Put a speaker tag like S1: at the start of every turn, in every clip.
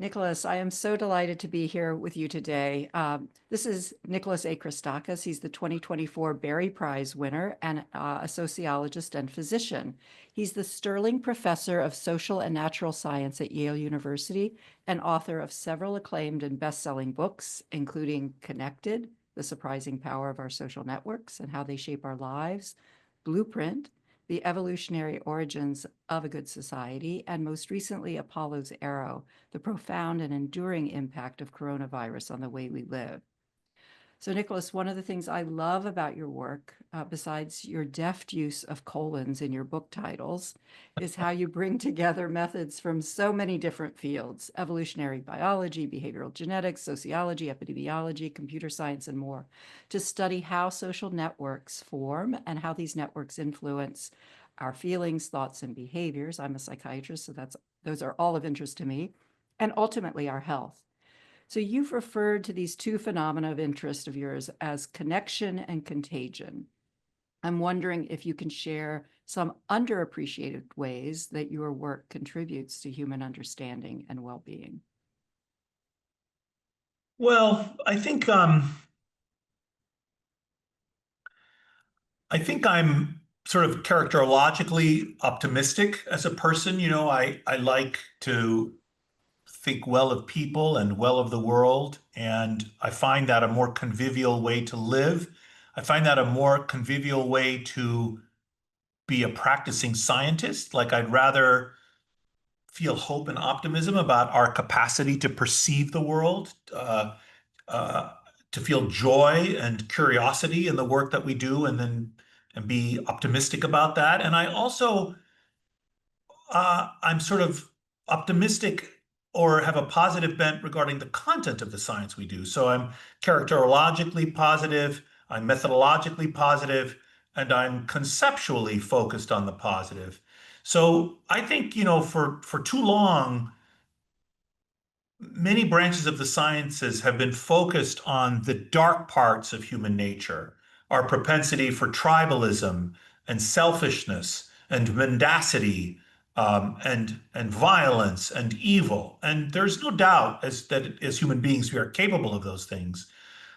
S1: Nicholas, I am so delighted to be here with you today. This is Nicholas A. Christakis. He's the 2024 Berry Prize winner and a sociologist and physician. He's the Sterling Professor of Social and Natural Science at Yale University and author of several acclaimed and best-selling books, including Connected, The Surprising Power of Our Social Networks and How They Shape Our Lives, Blueprint, The Evolutionary Origins of a Good Society, and most recently, Apollo's Arrow, the profound and enduring impact of coronavirus on the way we live. So, Nicholas, one of the things I love about your work, besides your deft use of colons in your book titles, is how you bring together methods from so many different fields: evolutionary biology, behavioral genetics, sociology, epidemiology, computer science, and more, to study how social networks form and how these networks influence our feelings, thoughts, and behaviors. I'm a psychiatrist, so those are all of interest to me, and ultimately our health. So you've referred to these two phenomena of interest of yours as connection and contagion. I'm wondering if you can share some underappreciated ways that your work contributes to human understanding and well-being.
S2: Well, I think I'm sort of characterologically optimistic as a person. I like to think well of people and well of the world, and I find that a more convivial way to live. I find that a more convivial way to be a practicing scientist. Like I'd rather feel hope and optimism about our capacity to perceive the world, uh, to feel joy and curiosity in the work that we do, and be optimistic about that. And I also I'm sort of optimistic or have a positive bent regarding the content of the science we do. So I'm characterologically positive, I'm methodologically positive, and I'm conceptually focused on the positive. So I think, for too long, many branches of the sciences have been focused on the dark parts of human nature, our propensity for tribalism and selfishness and mendacity, and violence and evil. And there's no doubt that as human beings we are capable of those things.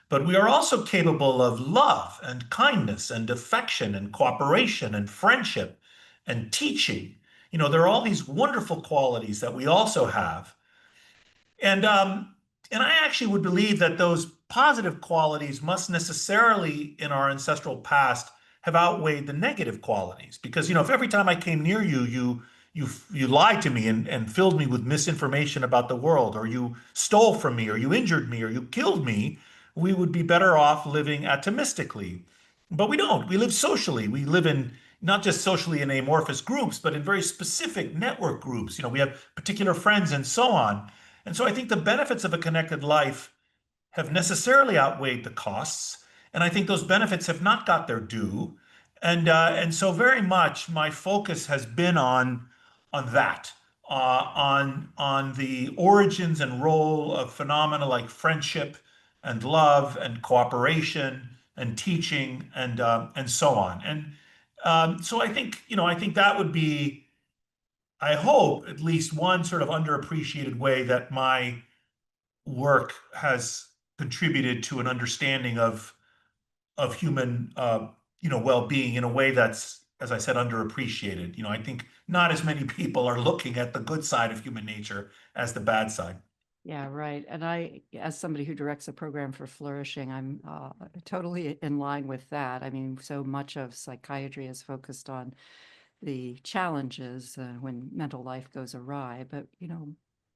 S2: But we are also capable of love and kindness and affection and cooperation and friendship and teaching. There are all these wonderful qualities that we also have. And I actually would believe that those positive qualities must necessarily, in our ancestral past, have outweighed the negative qualities. Because if every time I came near you, you lied to me and filled me with misinformation about the world, or you stole from me, or you injured me, or you killed me, we would be better off living atomistically. But we don't. We live socially. We live in not just socially in amorphous groups, but in very specific network groups. We have particular friends and so on. And so I think the benefits of a connected life have necessarily outweighed the costs, and I think those benefits have not got their due. And so very much my focus has been on that, on the origins and role of phenomena like friendship and love and cooperation and teaching and so on. And so I think that would be, I hope, at least one sort of underappreciated way that my work has contributed to an understanding of human well-being in a way that's, as I said, underappreciated. I think not as many people are looking at the good side of human nature as the bad side.
S1: Yeah, right. And I, as somebody who directs a program for flourishing, I'm totally in line with that. I mean, so much of psychiatry is focused on the challenges when mental life goes awry, but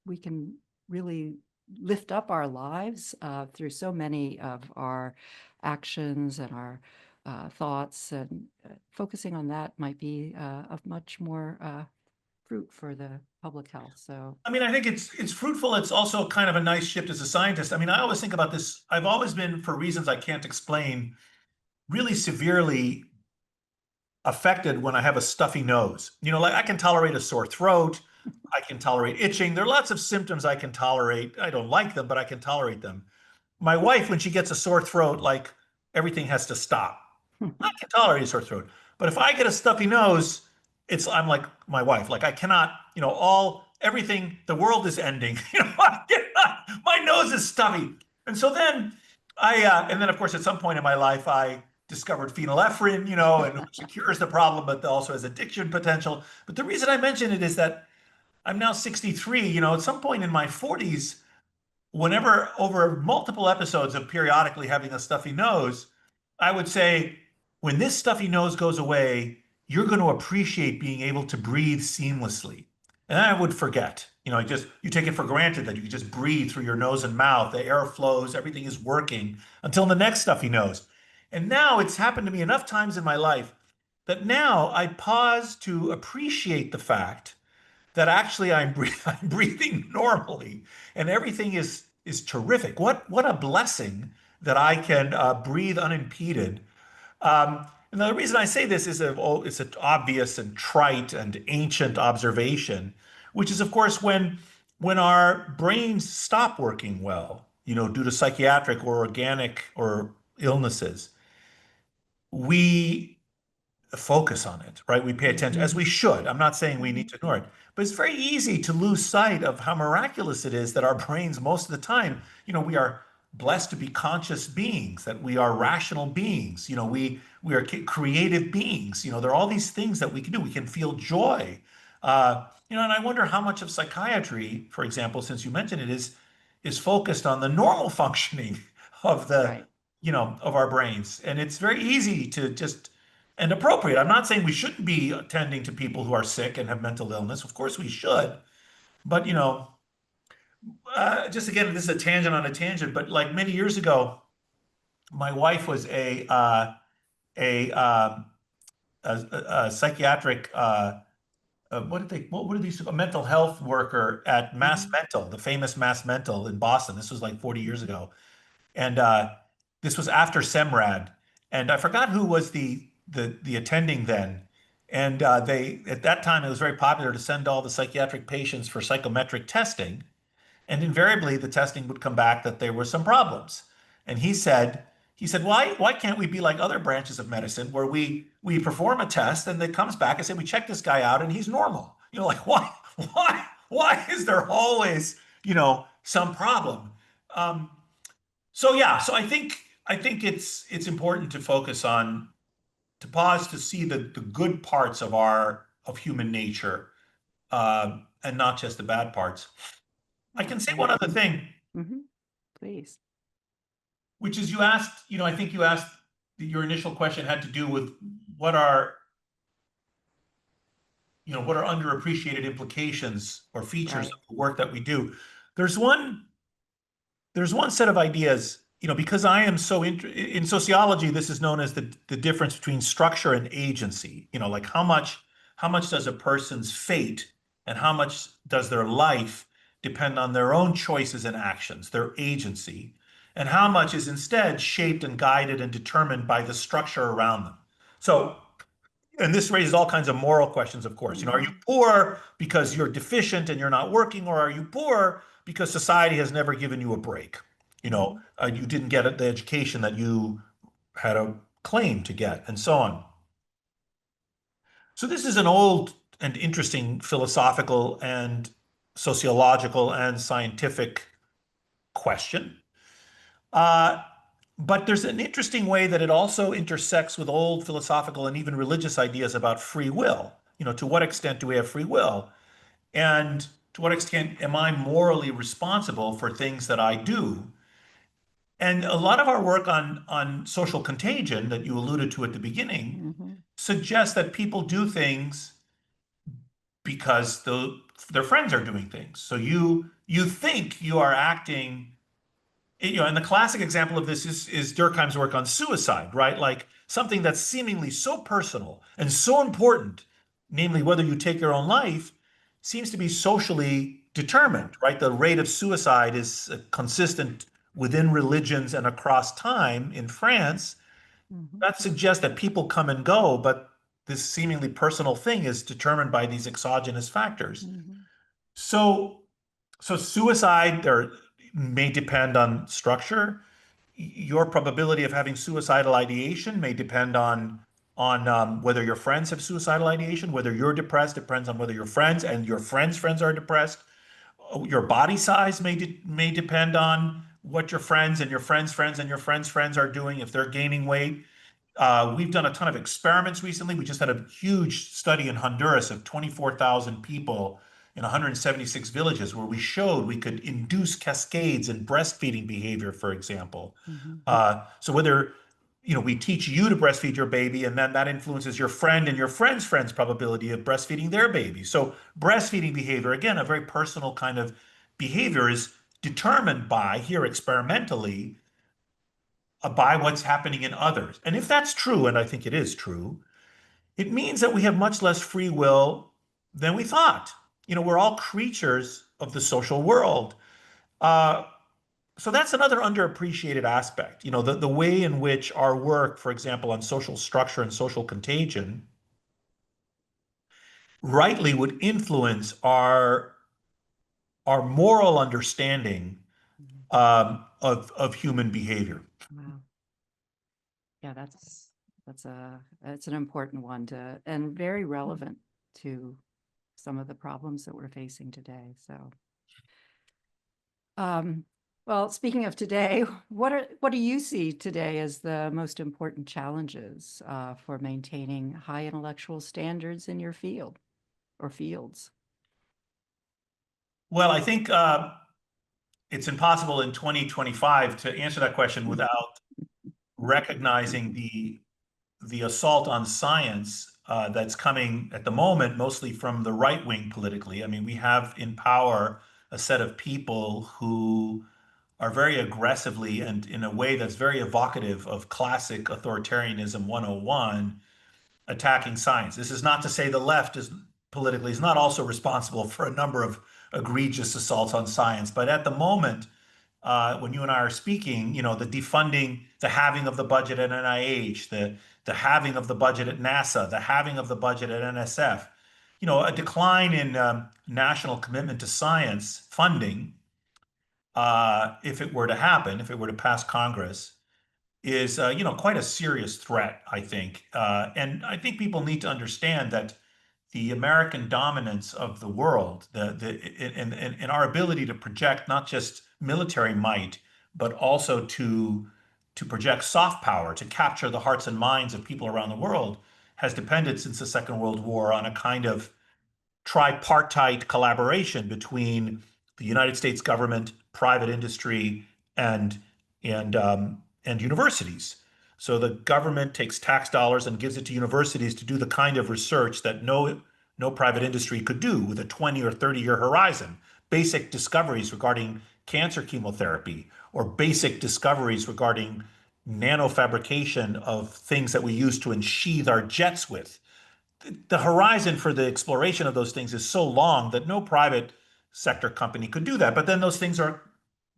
S1: we can really lift up our lives through so many of our actions and our thoughts, and focusing on that might be of much more fruit for the public health. So
S2: I mean, I think it's fruitful. It's also kind of a nice shift as a scientist. I mean, I always think about this. I've always been, for reasons I can't explain, really severely affected when I have a stuffy nose. Like I can tolerate a sore throat, I can tolerate itching. There are lots of symptoms I can tolerate. I don't like them, but I can tolerate them. My wife, when she gets a sore throat, like everything has to stop. I can tolerate a sore throat. But if I get a stuffy nose, I'm like my wife. Like I cannot, all everything, the world is ending. My nose is stuffy. And so then and then of course, at some point in my life, I discovered phenylephrine, and which cures the problem, but also has addiction potential. But the reason I mention it is that I'm now 63, at some point in my 40s, whenever over multiple episodes of periodically having a stuffy nose, I would say, when this stuffy nose goes away, you're going to appreciate being able to breathe seamlessly. And I would forget, you take it for granted that you can just breathe through your nose and mouth, the air flows, everything is working until the next stuffy nose. And now it's happened to me enough times in my life that now I pause to appreciate the fact that actually I'm breathing normally and everything is terrific. What a blessing that I can breathe unimpeded. And the reason I say this is it's an obvious and trite and ancient observation, which is of course when our brains stop working well, due to psychiatric or organic or illnesses, we focus on it, right? We pay attention as we should. I'm not saying we need to ignore it, but it's very easy to lose sight of how miraculous it is that our brains, most of the time, we are blessed to be conscious beings, that we are rational beings, we are creative beings. There are all these things that we can do. We can feel joy. And I wonder how much of psychiatry, for example, since you mentioned it, is focused on the normal functioning of the,
S1: Right.
S2: of our brains. And it's very easy to just and appropriate. I'm not saying we shouldn't be attending to people who are sick and have mental illness. Of course we should. But, just again, this is a tangent on a tangent, but like many years ago, my wife was a, um, a psychiatric, what did these, a mental health worker at Mass
S1: Mhm.
S2: Mental, the famous Mass Mental in Boston. This was like 40 years ago. And this was after SEMRAD, and I forgot who was the attending then. And they at that time it was very popular to send all the psychiatric patients for psychometric testing, and invariably the testing would come back that there were some problems. And he said, why can't we be like other branches of medicine where we perform a test and it comes back and say we check this guy out and he's normal? Like why is there always some problem? Um, so yeah, so I think it's important to focus on to pause to see the good parts of human nature, and not just the bad parts. I
S1: Yeah,
S2: can say
S1: I
S2: one other
S1: agree.
S2: thing,
S1: Hmm. Please.
S2: which is you asked, I think you asked your initial question had to do with what are what are underappreciated implications or features
S1: Right.
S2: of the work that we do. There's one there's one set of ideas, because I am so in sociology, this is known as the difference between structure and agency. Like how much does a person's fate and how much does their life depend on their own choices and actions, their agency, and how much is instead shaped and guided and determined by the structure around them. So and this raises all kinds of moral questions, of course. Are you
S1: Hmm.
S2: poor because you're deficient and you're not working, or are you poor because society has never given you a break?
S1: Hmm.
S2: You didn't get the education that you had a claim to get, and so on. So this is an old and interesting philosophical and sociological and scientific question. Uh, but there's an interesting way that it also intersects with old philosophical and even religious ideas about free will. To what extent do we have free will? And to what extent am I morally responsible for things that I do? And a lot of our work on social contagion that you alluded to at the beginning
S1: Hmm.
S2: suggests that people do things because their friends are doing things. So you think you are acting. And the classic example of this is Durkheim's work on suicide, right? Like something that's seemingly so personal and so important, namely whether you take your own life, seems to be socially determined, right? The rate of suicide is consistent within religions and across time in France.
S1: Hmm.
S2: That suggests that people come and go, but this seemingly personal thing is determined by these exogenous factors.
S1: Hmm.
S2: So suicide there may depend on structure. Your probability of having suicidal ideation may depend on on whether your friends have suicidal ideation, whether you're depressed depends on whether your friends and your friends' friends are depressed. Your body size may depend on what your friends and your friends' friends and your friends' friends are doing if they're gaining weight. We've done a ton of experiments recently. We just had a huge study in Honduras of 24,000 people in 176 villages where we showed we could induce cascades in breastfeeding behavior, for example.
S1: Mhm.
S2: So whether we teach you to breastfeed your baby, and then that influences your friend and your friend's friend's probability of breastfeeding their baby. So breastfeeding behavior, again, a very personal kind of behavior, is determined by, here experimentally, by what's happening in others. And if that's true, and I think it is true, it means that we have much less free will than we thought. We're all creatures of the social world. Uh, so that's another underappreciated aspect. The way in which our work, for example, on social structure and social contagion, rightly would influence our moral understanding
S1: Mhm.
S2: of human behavior.
S1: Wow. Yeah, that's an important one to and very relevant to some of the problems that we're facing today. So, um, well, speaking of today, what do you see today as the most important challenges for maintaining high intellectual standards in your field or fields?
S2: Well, I think it's impossible in 2025 to answer that question without recognizing the assault on science that's coming at the moment, mostly from the right wing politically. I mean, we have in power a set of people who are very aggressively and in a way that's very evocative of classic authoritarianism 101 attacking science. This is not to say the left is not also responsible for a number of egregious assaults on science, but at the moment, when you and I are speaking, the defunding, the halving of the budget at NIH, the halving of the budget at NASA, the halving of the budget at NSF, a decline in national commitment to science funding, if it were to happen, if it were to pass Congress, is quite a serious threat, I think. And I think people need to understand that the American dominance of the world, and our ability to project not just military might, but also to project soft power, to capture the hearts and minds of people around the world, has depended since the Second World War on a kind of tripartite collaboration between the United States government, private industry, and and universities. So the government takes tax dollars and gives it to universities to do the kind of research that no private industry could do with a 20 or 30-year horizon. Basic discoveries regarding cancer chemotherapy, or basic discoveries regarding nanofabrication of things that we use to ensheathe our jets with. The horizon for the exploration of those things is so long that no private sector company could do that. But then those things are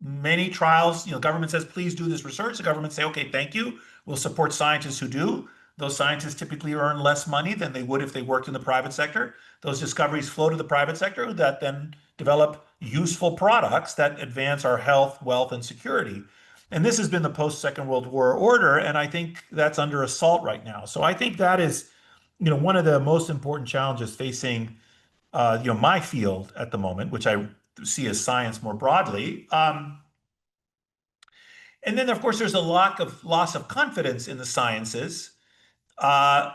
S2: many trials. Government says, please do this research. The government say, okay, thank you. We'll support scientists who do. Those scientists typically earn less money than they would if they worked in the private sector. Those discoveries flow to the private sector that then develop useful products that advance our health, wealth, and security. And this has been the post-Second World War order, and I think that's under assault right now. So I think that is one of the most important challenges facing, my field at the moment, which I see as science more broadly. And then, of course, there's a loss of confidence in the sciences. Uh,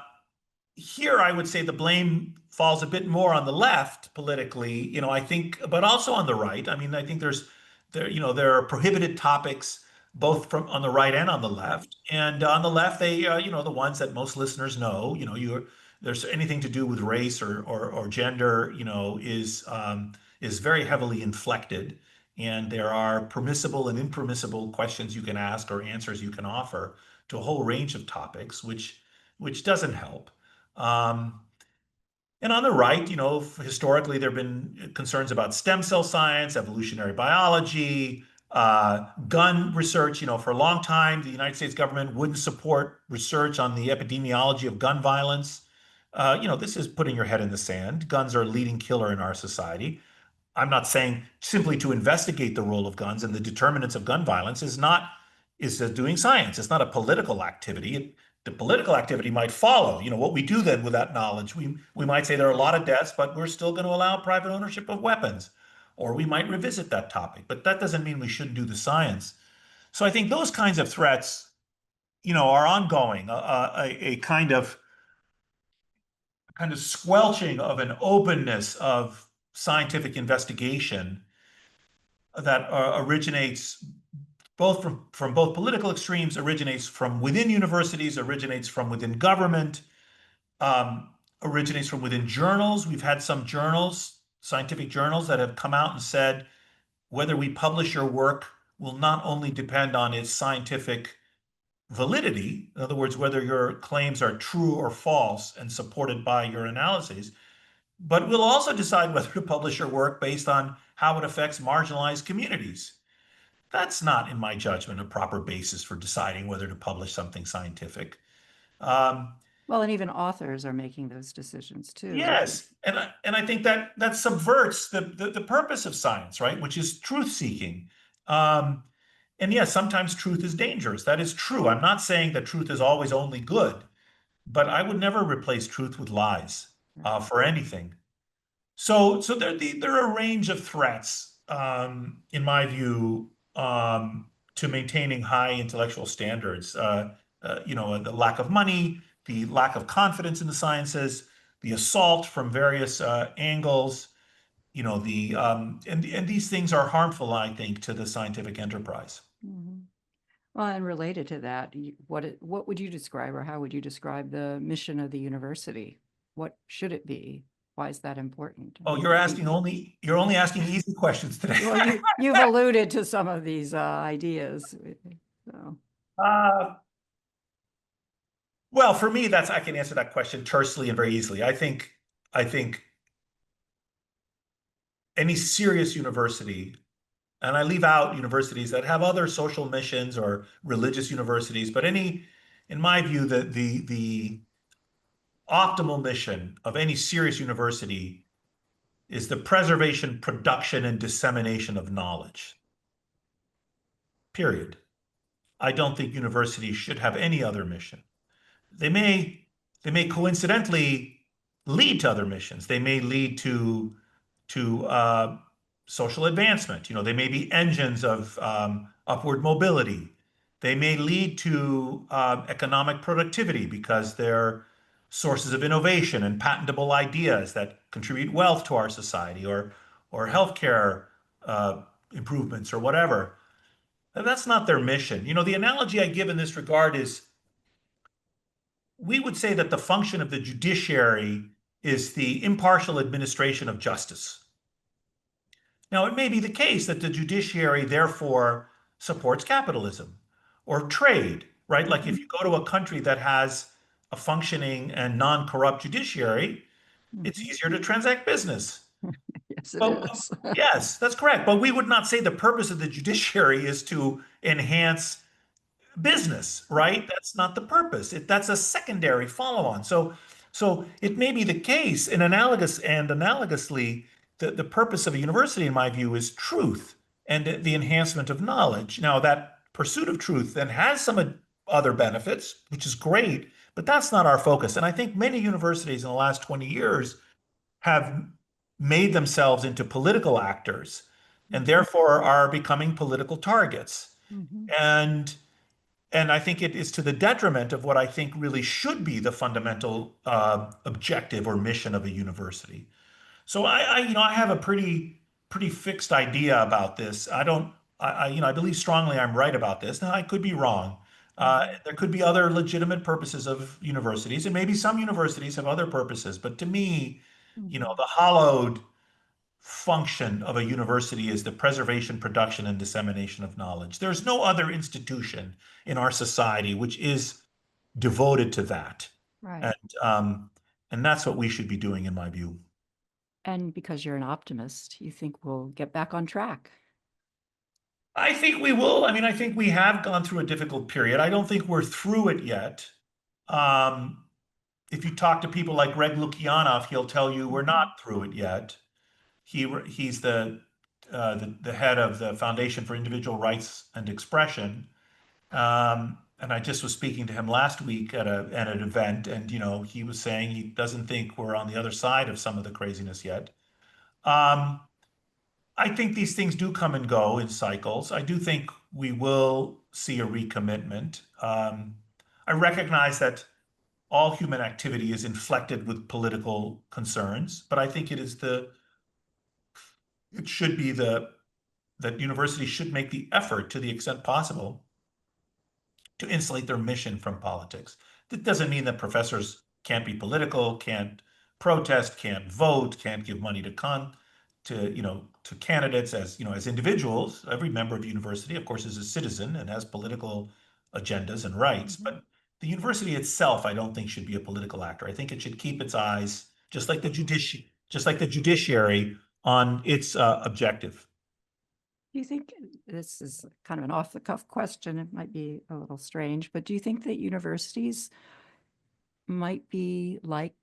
S2: Here, I would say the blame falls a bit more on the left politically, I think, but also on the right. I mean, I think there are prohibited topics both from on the right and on the left. And on the left, they, the ones that most listeners know, there's anything to do with race or gender, is very heavily inflected. And there are permissible and impermissible questions you can ask or answers you can offer to a whole range of topics, which doesn't help. Um, and on the right, historically, there have been concerns about stem cell science, evolutionary biology, gun research. For a long time, the United States government wouldn't support research on the epidemiology of gun violence. This is putting your head in the sand. Guns are a leading killer in our society. I'm not saying simply to investigate the role of guns and the determinants of gun violence is doing science. It's not a political activity. the political activity might follow. What we do then with that knowledge, we might say there are a lot of deaths, but we're still going to allow private ownership of weapons, or we might revisit that topic. But that doesn't mean we shouldn't do the science. So I think those kinds of threats, are ongoing. A kind of squelching of an openness of scientific investigation that originates both from both political extremes, originates from within universities, originates from within government, um, originates from within journals. We've had some journals, scientific journals, that have come out and said whether we publish your work will not only depend on its scientific validity, in other words, whether your claims are true or false and supported by your analyses, but we'll also decide whether to publish your work based on how it affects marginalized communities. That's not, in my judgment, a proper basis for deciding whether to publish something scientific. Um,
S1: Well, and even authors are making those decisions too.
S2: yes, and I think that subverts the purpose of science, right? Which is truth seeking. Um, and yes, sometimes truth is dangerous. That is true. I'm not saying that truth is always only good, but I would never replace truth with lies
S1: Right.
S2: for anything. So there are a range of threats, in my view, to maintaining high intellectual standards. The lack of money, the lack of confidence in the sciences, the assault from various angles. And these things are harmful, I think, to the scientific enterprise.
S1: Mhm. Well, and related to that, what would you describe, or how would you describe the mission of the university? What should it be? Why is that important?
S2: Oh, you're only asking easy questions today.
S1: Well, you've alluded to some of these ideas. So,
S2: Uh, Well, for me, I can answer that question tersely and very easily. I think any serious university, and I leave out universities that have other social missions or religious universities, but in my view, the optimal mission of any serious university is the preservation, production, and dissemination of knowledge. Period. I don't think universities should have any other mission. They may they may coincidentally lead to other missions. They may lead to social advancement. They may be engines of upward mobility. They may lead to economic productivity because they're sources of innovation and patentable ideas that contribute wealth to our society, or healthcare uh, improvements or whatever. That's not their mission. The analogy I give in this regard is we would say that the function of the judiciary is the impartial administration of justice. Now, it may be the case that the judiciary therefore supports capitalism or trade, right? Like if
S1: mhm,
S2: you go to a country that has a functioning and non-corrupt judiciary, it's
S1: mhm.
S2: easier to transact business.
S1: Yes, it
S2: But
S1: is.
S2: yes, that's correct. But we would not say the purpose of the judiciary is to enhance business, right? That's not the purpose. That's a secondary follow-on. So it may be the case in analogously, the purpose of a university, in my view, is truth and the enhancement of knowledge. Now, that pursuit of truth then has some other benefits, which is great, but that's not our focus. And I think many universities in the last 20 years have made themselves into political actors and
S1: Mhm,
S2: therefore are becoming political targets.
S1: mhm,
S2: And and I think it is to the detriment of what I think really should be the fundamental objective or mission of a university. So I have a pretty fixed idea about this. I don't, I believe strongly I'm right about this. Now I could be wrong.
S1: mhm,
S2: There could be other legitimate purposes of universities, and maybe some universities have other purposes. But to me,
S1: mhm.
S2: the hollowed function of a university is the preservation, production, and dissemination of knowledge. There's no other institution in our society which is devoted to that. And
S1: Right.
S2: um, and that's what we should be doing, in my view.
S1: And because you're an optimist, you think we'll get back on track.
S2: I think we will. I mean, I think we have gone through a difficult period. I don't think we're through it yet. Um, if you talk to people like Greg Lukianoff, he'll tell you we're
S1: Mhm,
S2: not through it yet. He's the head of the Foundation for Individual Rights and Expression. And I just was speaking to him last week at an event, and he was saying he doesn't think we're on the other side of some of the craziness yet. Um, I think these things do come and go in cycles. I do think we will see a recommitment. I recognize that all human activity is inflected with political concerns, but I think it should be that universities should make the effort to the extent possible to insulate their mission from politics. That doesn't mean that professors can't be political, can't protest, can't vote, can't give money to candidates as individuals. Every member of the university, of course, is a citizen and has political agendas and rights. But the university itself, I don't think should be a political actor. I think it should keep its eyes, just like the judiciary, on its objective.
S1: Do you think, this is kind of an off-the-cuff question, it might be a little strange, but do you think that universities might be like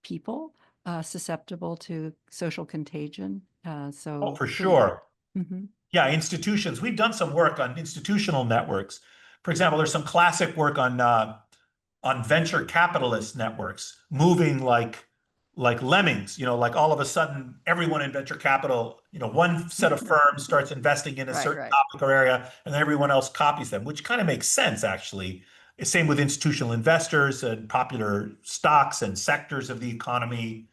S1: people, susceptible to social contagion?
S2: Oh, for
S1: Could.
S2: sure.
S1: Mhm.
S2: Yeah, institutions. We've done some work on institutional networks. For example, there's some classic work on venture capitalist networks moving like lemmings. Like all of a sudden, everyone in venture capital, one set of firms starts investing in a certain
S1: Right.
S2: topic or area, and then everyone else copies them, which kind of makes sense, actually. Same with institutional investors and popular stocks and sectors of the economy.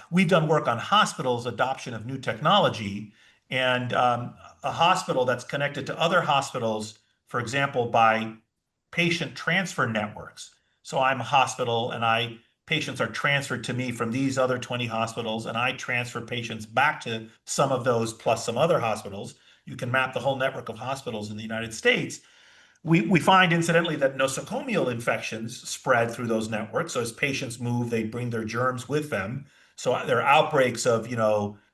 S2: We've done work on hospitals' adoption of new technology, and a hospital that's connected to other hospitals, for example, by patient transfer networks. So I'm a hospital, and patients are transferred to me from these other 20 hospitals, and I transfer patients back to some of those plus some other hospitals. You can map the whole network of hospitals in the United States. We find, incidentally, that nosocomial infections spread through those networks. So as patients move, they bring their germs with them. So there are outbreaks of,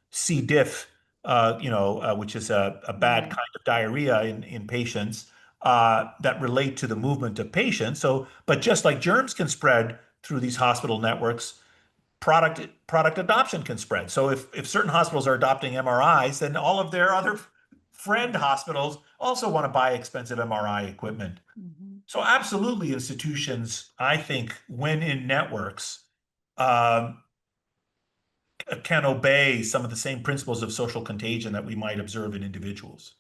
S2: C. diff, which is a bad
S1: Right.
S2: kind of diarrhea in patients that relate to the movement of patients. So, but just like germs can spread through these hospital networks, product adoption can spread. So if certain hospitals are adopting MRIs, then all of their other friend hospitals also want to buy expensive MRI equipment.
S1: Mhm.
S2: So absolutely, institutions, I think, when in networks, um, can obey some of the same principles of social contagion that we might observe in individuals.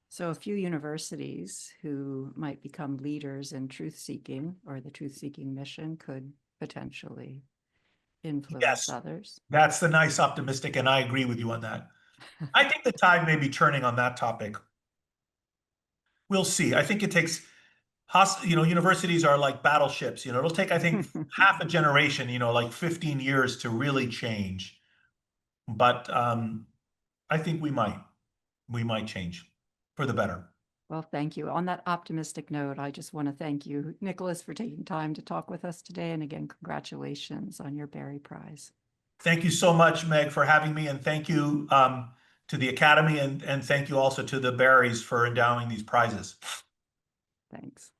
S1: So a few universities who might become leaders in truth-seeking or the truth-seeking mission could potentially influence
S2: Yes,
S1: others.
S2: that's the nice optimistic, and I agree with you on that. I think the tide may be turning on that topic. We'll see. I think it takes universities are like battleships. It'll take, I think, half a generation, like 15 years to really change. But I think we might change for the better.
S1: Well, thank you. On that optimistic note, I just want to thank you, Nicholas, for taking time to talk with us today. And again, congratulations on your Berry Prize.
S2: Thank you so much, Meg, for having me, and thank you to the Academy, and thank you also to the Barrys for endowing these prizes.
S1: Thanks.